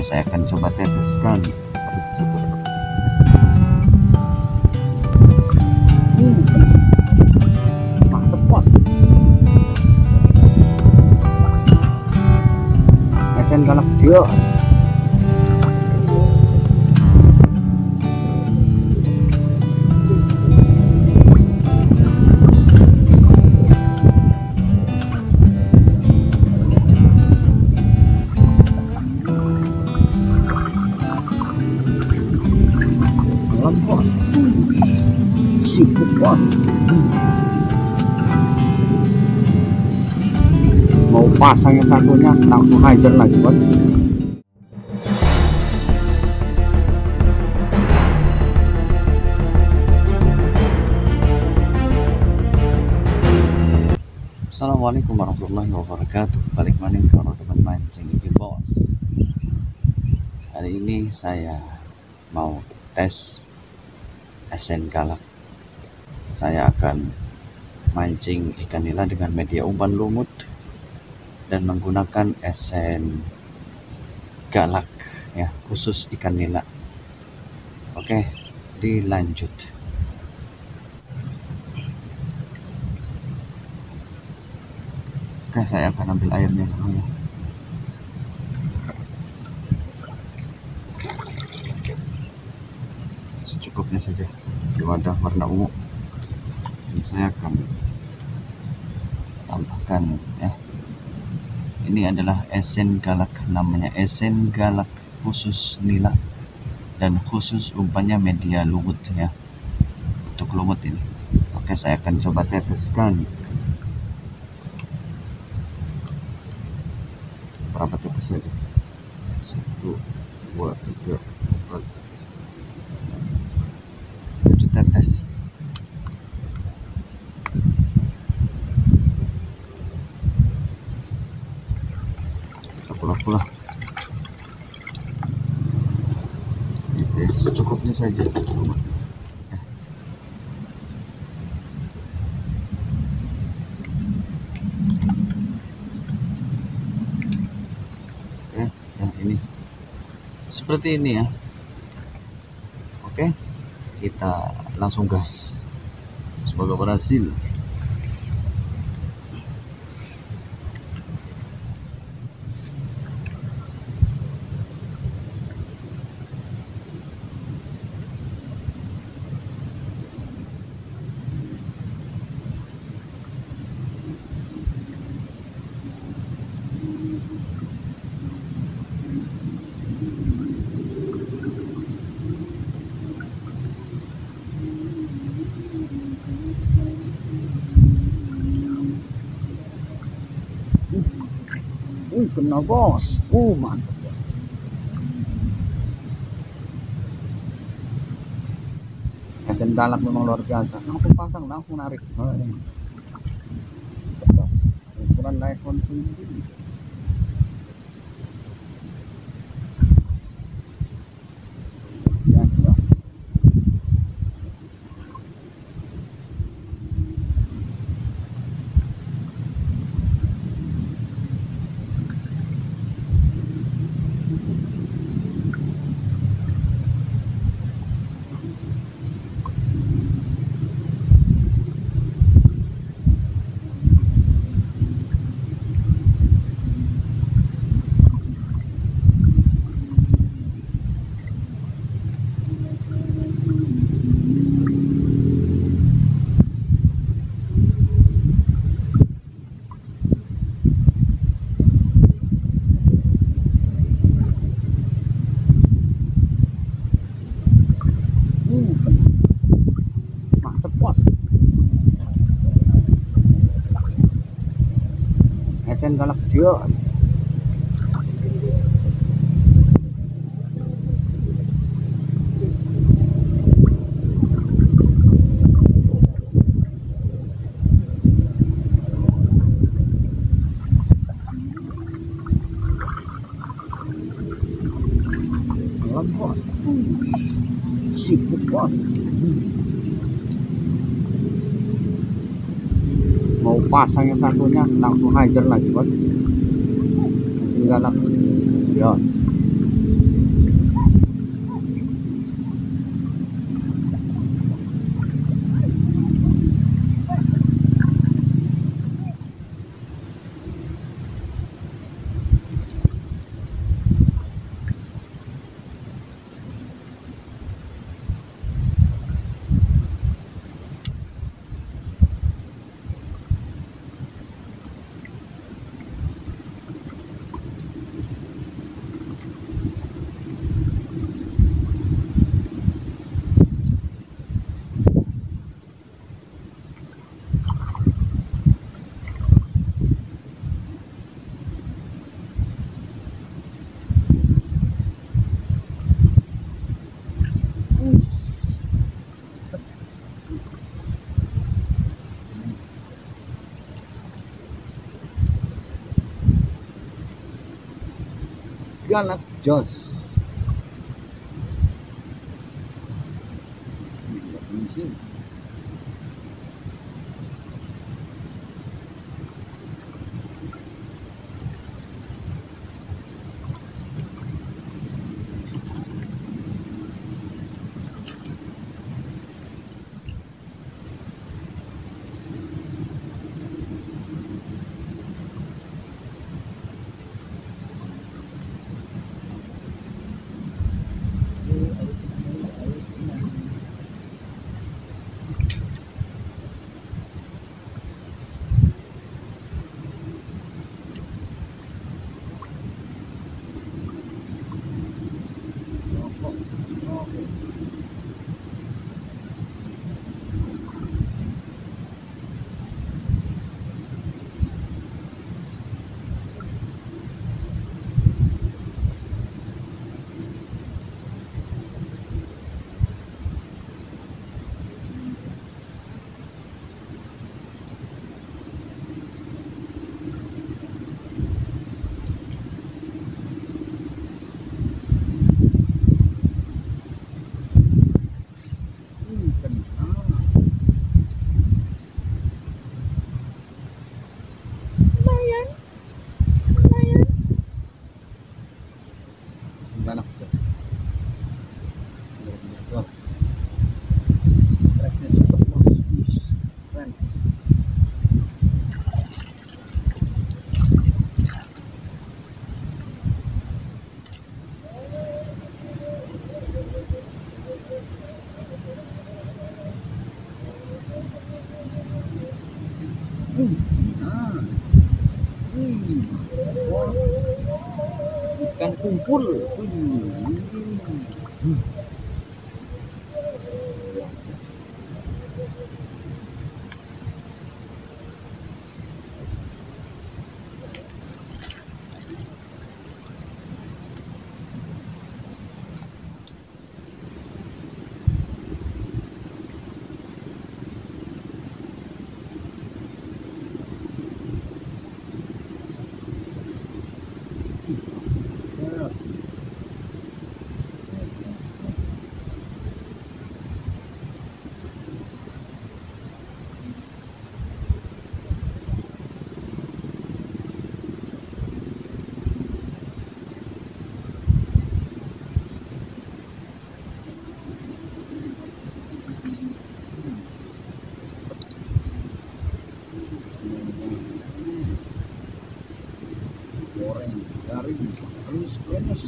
Oke, saya akan coba teteskan. Mantep bos. Esen galak dia. Bos, siput bos. Mau pasang yang satunya langsung hajar lagi bos. Assalamualaikum warahmatullahi wabarakatuh. Balik maning kalau teman mancing ini bos. Hari ini saya mau tes esen galak. Saya akan mancing ikan nila dengan media umpan lumut dan menggunakan esen galak ya, khusus ikan nila. Oke, dilanjut. Oke, saya akan ambil airnya dulu ya. Secukupnya saja di wadah warna ungu. Dan saya akan tambahkan ya. Ini adalah esen galak, namanya esen galak khusus nila dan khusus umpannya media lumut ya, untuk lumut ini. Oke, saya akan coba teteskan. Berapa tetes saja? 1, 2, 3, 4, 7 tetes. Kita pula-pula. Secukupnya saja. Oke, yang ini seperti ini ya. Oke, kita langsung gas. Semoga berhasil. Kena bos. Mantap. Esen galak memang luar biasa. Langsung pasang, langsung narik. Ukuran layak konsumsi. Mantep bos. Esen galak dia. Bos. Siput bos. Mau pasang yang satunya langsung hajar lagi bos. Esen galak ya. galak jos. Galak jos. Treknya cepet bos. Keren. Nah, bos, ikan kumpul. Biasa. Goreng, garing, halus, panas.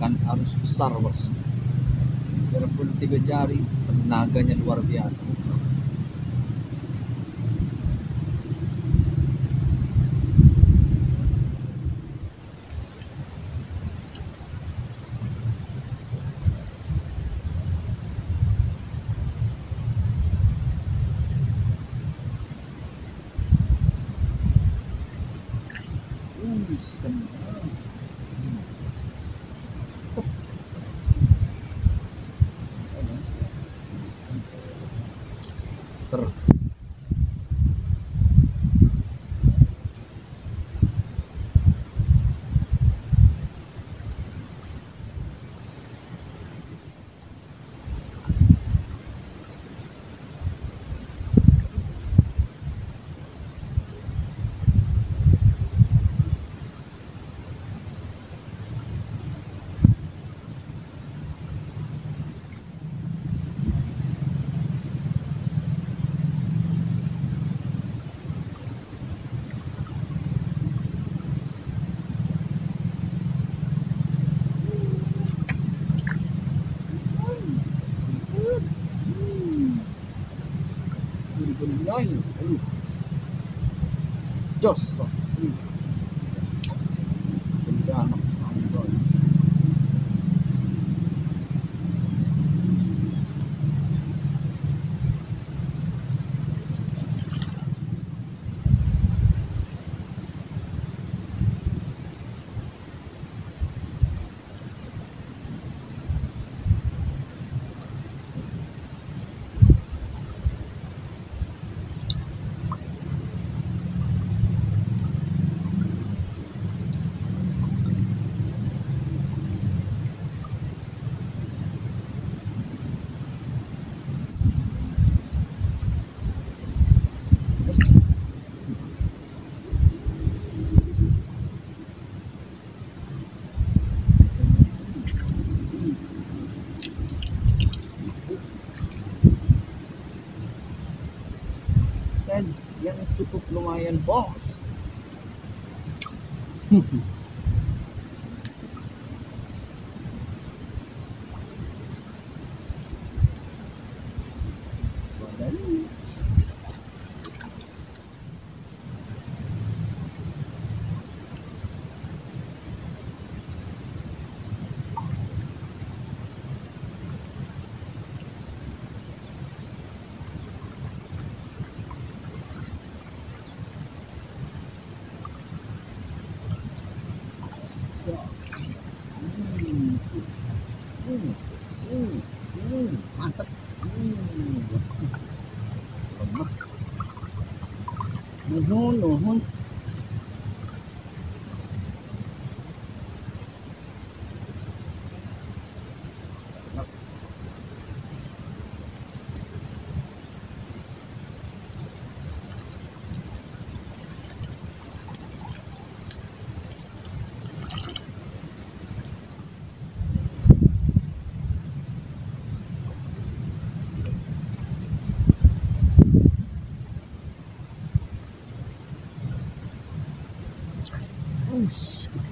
Kan arus besar bos, walaupun 3 jari tenaganya luar biasa. Ikan. Ter Tunay. Jos bos. Sudah anak guys. Size yang cukup lumayan bos. Mantap. Lemes. Nuhun.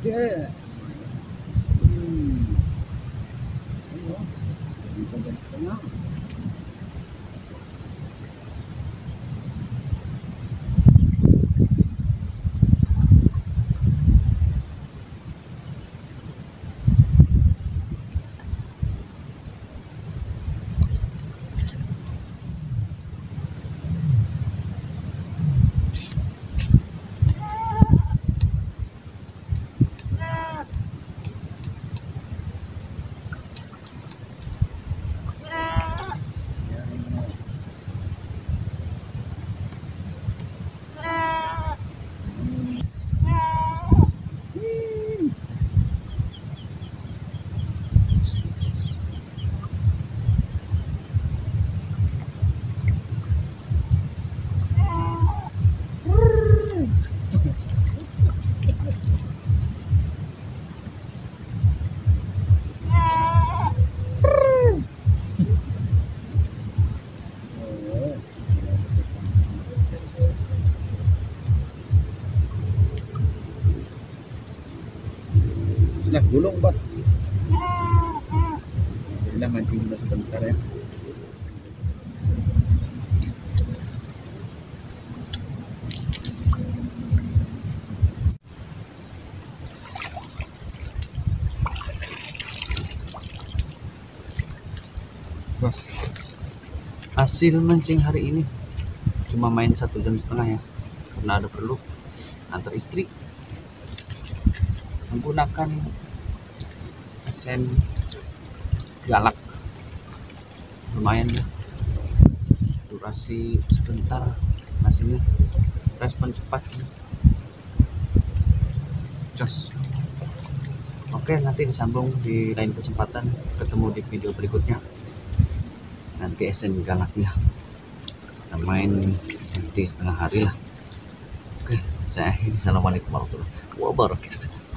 Gede. Tengah. Sudah gulung bos. Sudah mancing dulu sebentar ya. Bos, hasil mancing hari ini cuma main 1,5 jam ya, karena ada perlu antar istri. Menggunakan esen galak, lumayan ya, durasi sebentar, hasilnya respon cepat, jos. Oke, nanti disambung di lain kesempatan, ketemu di video berikutnya. Nanti esen galaknya kita main nanti setengah hari lah. Oke, saya akhiri. Assalamualaikum warahmatullahi wabarakatuh.